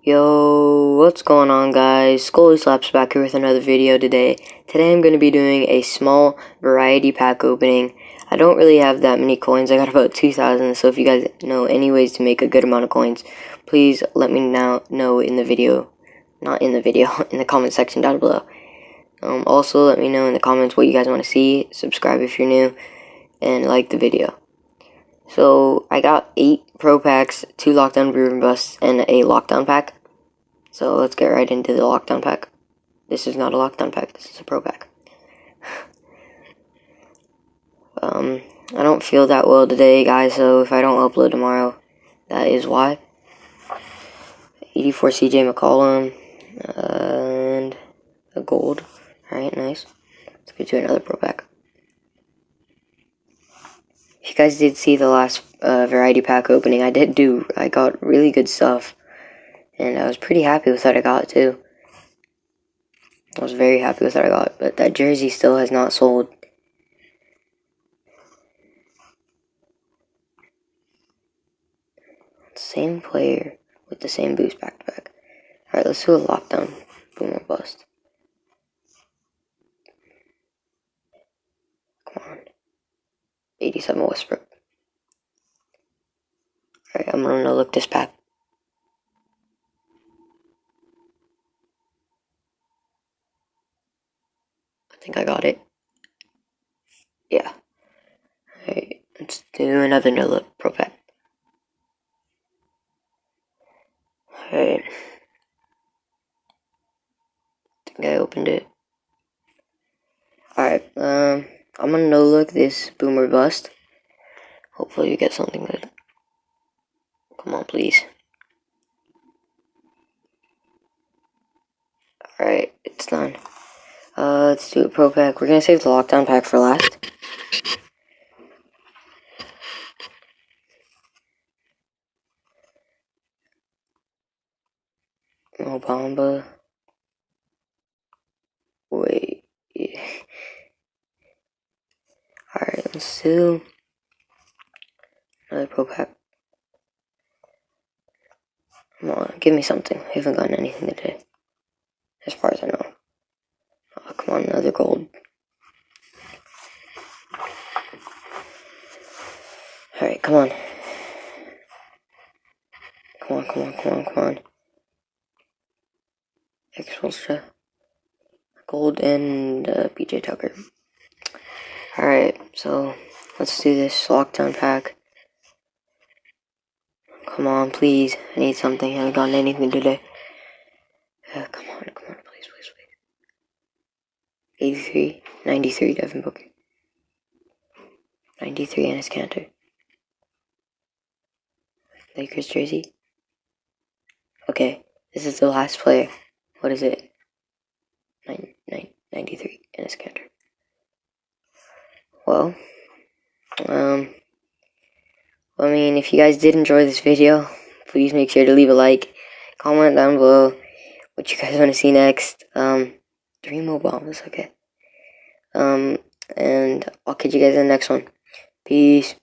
Yo, what's going on, guys? Scully Slaps back here with another video today. Today I'm going to be doing a small variety pack opening. I don't really have that many coins. I got about 2,000, so if you guys know any ways to make a good amount of coins, please let me know in the video. Not in the video, in the comment section down below. Also, let me know in the comments what you guys want to see. Subscribe if you're new, and like the video. So, I got 8 pro packs, 2 lockdown boom busts, and a lockdown pack. So, let's get right into the lockdown pack. This is not a lockdown pack, this is a pro pack. I don't feel that well today, guys, so if I don't upload tomorrow, that is why. 84 CJ McCollum, and a gold. Alright, nice. Let's get to another pro pack. If you guys did see the last variety pack opening, I got really good stuff. And I was pretty happy with what I got, too. I was very happy with what I got, but that jersey still has not sold. Same player with the same boost back to back. Alright, let's do a lockdown. Boom or bust. Come on. 87 Westbrook. Alright, I'm gonna look this pack. I think I got it. Yeah. Alright, let's do another no look pro pack. Alright. I think I opened it. Alright, I'm gonna no look this boom or bust. Hopefully you get something good. Come on, please. Alright, it's done. Let's do a pro pack. We're gonna save the lockdown pack for last. No Bamba. Wait. Yeah. Alright, let's do another pro pack. Come on, give me something. I haven't gotten anything today. As far as I know. Oh, come on, another gold. Alright, come on. Come on. Extra. Gold and BJ Tucker. Alright, so let's do this lockdown pack. Come on, please. I need something. I haven't gotten anything today. Come on, please. 83, 93, Devin Booker. 93, Ennis Cantor. Lakers jersey. Okay, this is the last player. What is it? 93, Ennis Cantor. Well, I mean, if you guys did enjoy this video, please make sure to leave a like, comment down below what you guys want to see next. 3 more bombs, okay. And I'll catch you guys in the next one. Peace.